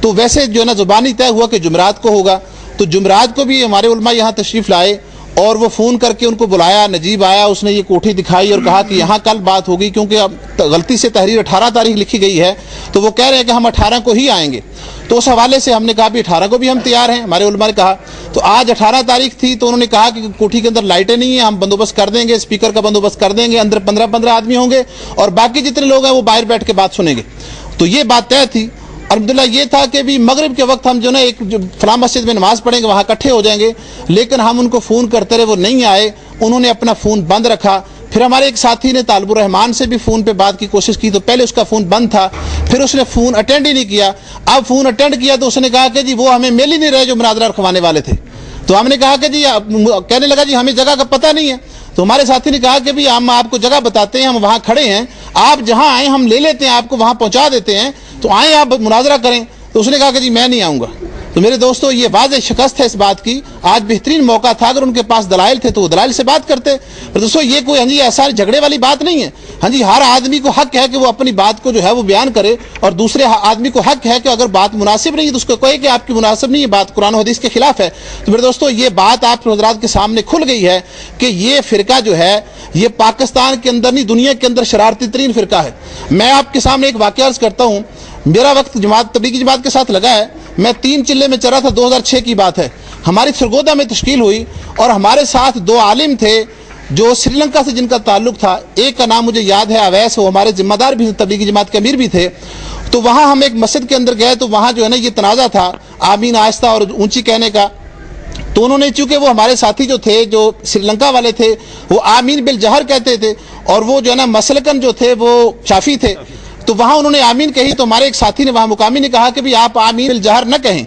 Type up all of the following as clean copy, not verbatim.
تو ویسے جو ہے نا زبانی طے ہوا کہ جمعرات کو ہوگا، تو جمعرات کو بھی ہمارے علماء یہاں تشریف لائے اور وہ فون کر کے ان کو بلایا، نجیب آیا، اس نے یہ کوٹھی دکھائی اور کہا کہ یہاں کل بات ہوگی، کیونکہ اب غلطی سے تحریر 18 تاریخ لکھی گئی ہے، تو وہ کہہ رہے ہیں کہ ہم 18 کو ہی آئیں گے۔ تو اس حوالے سے ہم نے کہا بھی 18 کو بھی ہم تیار ہیں، ہمارے علماء نے کہا۔ تو آج 18 تاریخ تھی، تو انہوں نے کہا کہ کوٹھی کے اندر لائٹیں نہیں ہیں، ہم بندوبست کر دیں گے، اسپیکر کا بندوبست کر دیں گے، اندر 15 آدمی ہوں گے اور باقی جتنے لوگ ہیں وہ باہر بیٹھ کے بات سنیں گے۔ تو یہ بات طے تھی۔ الحمدللہ یہ تھا کہ بھی مغرب کے وقت ہم جو نا ایک فلاں مسجد میں نماز پڑھیں گے، وہاں اکٹھے ہو جائیں گے، لیکن ہم ان کو فون کرتے رہے، وہ نہیں آئے، انہوں نے اپنا فون بند رکھا۔ پھر ہمارے ایک ساتھی نے طالب الرحمان سے بھی فون پہ بات کی کوشش کی، تو پہلے اس کا فون بند تھا، پھر اس نے فون اٹینڈ ہی نہیں کیا۔ اب فون اٹینڈ کیا تو اس نے کہا کہ جی وہ ہمیں مل ہی نہیں رہے جو مناظرہ رکھوانے والے تھے۔ تو ہم نے کہا کہ جی، کہنے لگا جی ہمیں جگہ کا پتہ نہیں ہے۔ تو ہمارے ساتھی نے کہا کہ بھی ہم آپ کو جگہ بتاتے ہیں، ہم وہاں کھڑے ہیں، آپ جہاں آئیں ہم لے لیتے ہیں، آپ کو وہاں پہنچا دیتے ہیں، تو آئیں آپ مناظرہ کریں۔ تو اس نے کہا کہ جی میں نہیں آؤں گا۔ تو میرے دوستو یہ واضح شکست ہے اس بات کی۔ آج بہترین موقع تھا، اگر ان کے پاس دلائل تھے تو وہ دلائل سے بات کرتے۔ پر دوستو یہ کوئی جی ایسا جھگڑے والی بات نہیں ہے۔ ہاں جی، ہر آدمی کو حق ہے کہ وہ اپنی بات کو جو ہے وہ بیان کرے، اور دوسرے آدمی کو حق ہے کہ اگر بات مناسب نہیں ہے تو اس کو کہے کہ آپ کی مناسب نہیں ہے، بات قرآن و حدیث کے خلاف ہے۔ تو میرے دوستو یہ بات آپ حضرات کے سامنے کھل گئی ہے کہ یہ فرقہ جو ہے یہ پاکستان کے اندر نہیں دنیا کے اندر شرارتی ترین فرقہ ہے۔ میں آپ کے سامنے ایک واقعہ عرض کرتا ہوں۔ میرا وقت تبلیغی جماعت کے ساتھ لگا ہے، میں 3 چلے میں چلا تھا، 2006 کی بات ہے۔ ہماری سرگودا میں تشکیل ہوئی اور ہمارے ساتھ 2 عالم تھے جو سری لنکا سے جن کا تعلق تھا۔ ایک کا نام مجھے یاد ہے اویس، وہ ہمارے ذمہ دار بھی تبلیغی جماعت کے امیر بھی تھے۔ تو وہاں ہم ایک مسجد کے اندر گئے، تو وہاں جو ہے نا یہ تنازع تھا آمین آہستہ اور اونچی کہنے کا۔ تو انہوں نے، چونکہ وہ ہمارے ساتھی جو تھے جو سری لنکا والے تھے وہ آمین بالجہر کہتے تھے، اور وہ جو ہے نا مسلکن جو تھے وہ شافی تھے، تو وہاں انہوں نے آمین کہی۔ تو ہمارے ایک ساتھی نے وہاں مقامی نے کہا کہ بھی آپ آمین بالجہر نہ کہیں۔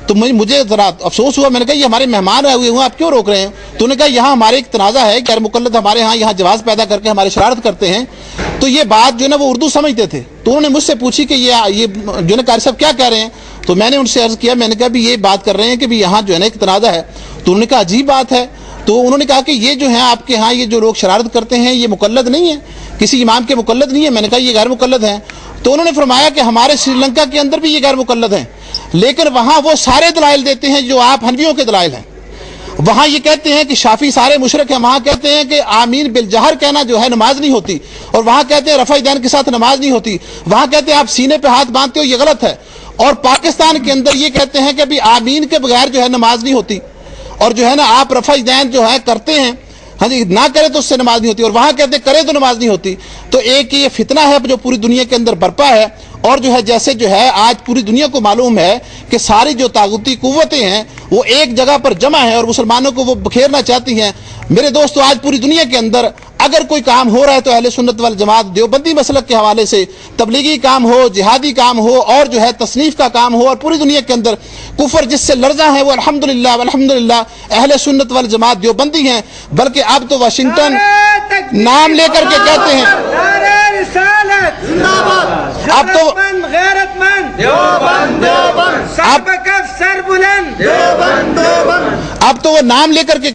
تو مجھے ذرا افسوس ہوا، میں نے کہا یہ ہمارے مہمان آئے ہوئے ہیں، آپ کیوں روک رہے ہیں؟ تو انہوں نے کہا یہاں ہمارے ایک تنازع ہے، غیر مقلد ہمارے یہاں جواز پیدا کر کے ہمارے شرارت کرتے ہیں۔ تو یہ بات جو ہے نا وہ اردو سمجھتے تھے، تو انہوں نے مجھ سے پوچھی کہ یہ جو ہے نا قاری صاحب کیا کہہ رہے ہیں؟ تو میں نے ان سے عرض کیا، میں نے کہا بھی یہ بات کر رہے ہیں کہ بھی یہاں جو ہے نا ایک تنازع ہے۔ تو انہوں نے کہا عجیب بات ہے۔ تو انہوں نے کہا کہ یہ جو ہیں آپ کے ہاں یہ جو لوگ شرارت کرتے ہیں یہ مقلد نہیں ہے، کسی امام کے مقلد نہیں ہے۔ میں نے کہا یہ غیر مقلد ہیں۔ تو انہوں نے فرمایا کہ ہمارے سری لنکا کے اندر بھی یہ غیر مقلد ہیں، لیکن وہاں وہ سارے دلائل دیتے ہیں جو آپ حنفیوں کے دلائل ہیں۔ وہاں یہ کہتے ہیں کہ شافی سارے مشرک ہیں، وہاں کہتے ہیں کہ آمین بالجہر کہنا جو ہے نماز نہیں ہوتی، اور وہاں کہتے ہیں رفع یدین کے ساتھ نماز نہیں ہوتی، وہاں کہتے ہیں آپ سینے پہ ہاتھ باندھتے ہو یہ غلط ہے، اور پاکستان کے اندر یہ کہتے ہیں کہ ابھی آمین کے بغیر جو ہے نماز نہیں ہوتی، اور جو ہے نا آپ رفع یدین جو ہے کرتے ہیں، ہاں جی نہ کرے تو اس سے نماز نہیں ہوتی، اور وہاں کہتے کرے تو نماز نہیں ہوتی۔ تو ایک یہ فتنہ ہے جو پوری دنیا کے اندر برپا ہے، اور جو ہے جیسے جو ہے آج پوری دنیا کو معلوم ہے کہ ساری جو طاغوتی قوتیں ہیں وہ ایک جگہ پر جمع ہیں اور مسلمانوں کو وہ بکھیرنا چاہتی ہیں۔ میرے دوستو آج پوری دنیا کے اندر اگر کوئی کام ہو رہا ہے تو اہل سنت والجماعت دیوبندی مسلک کے حوالے سے تبلیغی کام ہو، جہادی کام ہو، اور جو ہے تصنیف کا کام ہو، اور پوری دنیا کے اندر کفر جس سے لرزاں ہے وہ الحمدللہ اہل سنت والجماعت دیوبندی ہیں، بلکہ اب تو واشنگٹن نام لے کر کے کہتے ہیں، اب تو اب تو وہ نام لے کر کے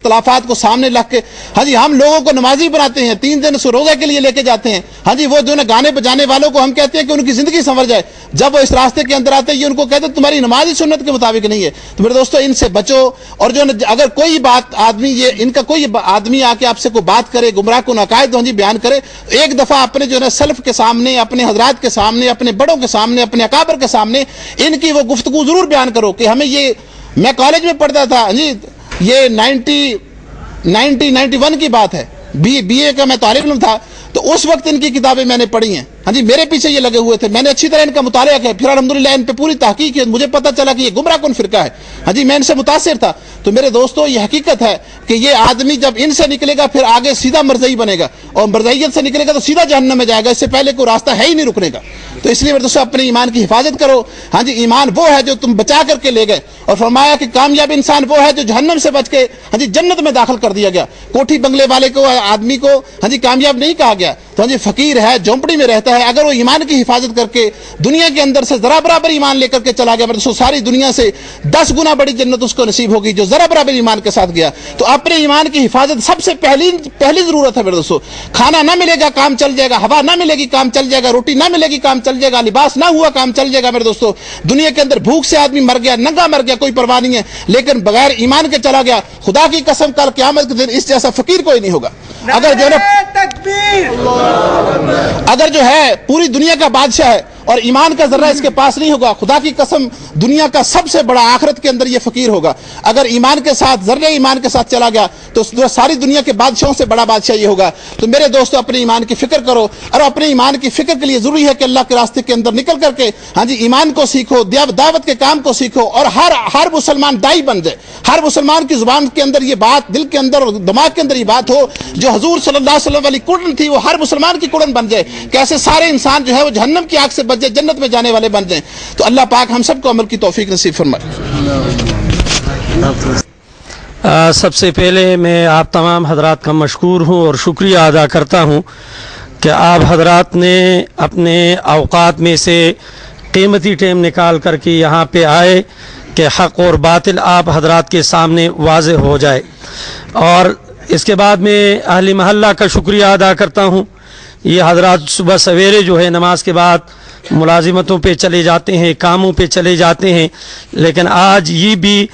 اختلافات کو سامنے رکھ کے ہاں جی ہم لوگوں کو نمازی بناتے ہیں، 3 دن روزہ کے لیے لے کے جاتے ہیں، ہاں جی وہ جو ہے گانے بجانے والوں کو ہم کہتے ہیں کہ ان کی زندگی سنور جائے، جب وہ اس راستے کے اندر آتے ہیں یہ ان کو کہتے ہیں تمہاری نماز ہی سنت کے مطابق نہیں ہے۔ تو میرے دوستو ان سے بچو، اور جو اگر کوئی بات آدمی یہ ان کا کوئی آدمی آ کے آپ سے کوئی بات کرے، گمراہ کو عقائد ہاں جی بیان کرے، ایک دفعہ اپنے جو ہے سلف کے سامنے، اپنے حضرات کے سامنے، اپنے بڑوں کے سامنے، اپنے اکابر کے سامنے ان کی وہ گفتگو ضرور بیان کرو کہ ہمیں یہ، میں کالج میں پڑھتا تھا جی، یہ 91 کی بات ہے، بی اے کا میں طالب علم تھا، تو اس وقت ان کی کتابیں میں نے پڑھی ہیں، ہاں جی میرے پیچھے یہ لگے ہوئے تھے، میں نے اچھی طرح ان کا مطالعہ کیا، پھر الحمدللہ ان پہ پوری تحقیق ہے، مجھے پتہ چلا کہ یہ گمراہ کن فرقہ ہے، ہاں جی میں ان سے متاثر تھا۔ تو میرے دوستو یہ حقیقت ہے کہ یہ آدمی جب ان سے نکلے گا پھر آگے سیدھا مرزئی بنے گا، اور مرزئیت سے نکلے گا تو سیدھا جہنم میں جائے گا، اس سے پہلے کوئی راستہ ہے ہی نہیں رکنے کا۔ تو اس لیے میرے دوستو اپنے ایمان کی حفاظت کرو، ہاں جی ایمان وہ ہے جو تم بچا کر کے لے گئے، اور فرمایا کہ کامیاب انسان وہ ہے جو جہنم سے بچ کے ہاں جی جنت میں داخل کر دیا گیا۔ کوٹھی بنگلے والے کو آدمی کو ہاں جی کامیاب نہیں کہا گیا، تو ہاں جی فقیر ہے، جھونپڑی میں رہتا ہے، ہے اگر وہ ایمان کی حفاظت کر کے دنیا کے اندر سے ذرا برابر ایمان لے کر کے چلا گیا، مطلب ساری دنیا سے 10 گنا بڑی جنت اس کو نصیب ہوگی جو ذرا برابر ایمان کے ساتھ گیا۔ تو اپنے ایمان کی حفاظت سب سے پہلی ضرورت ہے میرے دوستو۔ کھانا نہ ملے گا کام چل جائے گا، ہوا نہ ملے گی کام چل جائے گا، روٹی نہ ملے گی کام چل جائے گا، لباس نہ ہوا کام چل جائے گا میرے دوستو۔ دنیا کے اندر بھوک سے آدمی مر گیا، ننگا مر گیا، کوئی پرواہ نہیں ہے، لیکن بغیر ایمان کے چلا گیا، خدا کی قسم کل قیامت کے دن اس جیسا فقیر کوئی نہیں ہوگا۔ اگر جو ہے پوری دنیا کا بادشاہ ہے اور ایمان کا ذرہ اس کے پاس نہیں ہوگا، خدا کی قسم دنیا کا سب سے بڑا آخرت کے اندر یہ فقیر ہوگا۔ اگر ایمان کے ساتھ ذرے ایمان کے ساتھ چلا گیا تو ساری دنیا کے بادشاہوں سے بڑا بادشاہ یہ ہوگا۔ تو میرے دوستو اپنے ایمان کی فکر کرو، اور اپنے ایمان کی فکر کے لیے ضروری ہے کہ اللہ کے راستے کے اندر نکل کر کے ایمان کو سیکھو، دعوت کے کام کو سیکھو، اور ہر مسلمان دائی بن جائے۔ ہر مسلمان کی زبان کے اندر یہ بات، دل کے اندر اور دماغ کے اندر یہ بات ہو جو حضور صلی اللہ علیہ وسلم والی کڑن تھی وہ ہر مسلمان کی کڑن بن جائے، کیسے سارے انسان جو ہے وہ جہنم کی آگ سے بچ جائے، جنت میں جانے والے بن جائیں۔ تو اللہ پاک ہم سب کو عمل کی توفیق نصیب فرمائے۔ سب سے پہلے میں آپ تمام حضرات کا مشکور ہوں اور شکریہ ادا کرتا ہوں کہ آپ حضرات نے اپنے اوقات میں سے قیمتی ٹائم نکال کر کے یہاں پہ آئے کہ حق اور باطل آپ حضرات کے سامنے واضح ہو جائے۔ اور اس کے بعد میں اہل محلہ کا شکریہ ادا کرتا ہوں۔ یہ حضرات صبح سویرے جو ہے نماز کے بعد ملازمتوں پہ چلے جاتے ہیں، کاموں پہ چلے جاتے ہیں، لیکن آج یہ بھی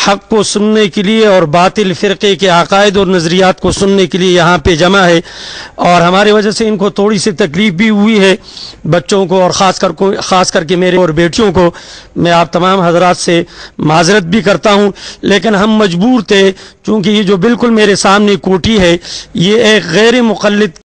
حق کو سننے کے لیے اور باطل فرقے کے عقائد اور نظریات کو سننے کے لیے یہاں پہ جمع ہے، اور ہماری وجہ سے ان کو تھوڑی سی تکلیف بھی ہوئی ہے، بچوں کو اور خاص کر کے میرے اور بیٹیوں کو میں آپ تمام حضرات سے معذرت بھی کرتا ہوں، لیکن ہم مجبور تھے، چونکہ یہ جو بالکل میرے سامنے کوٹھی ہے یہ ایک غیر مقلد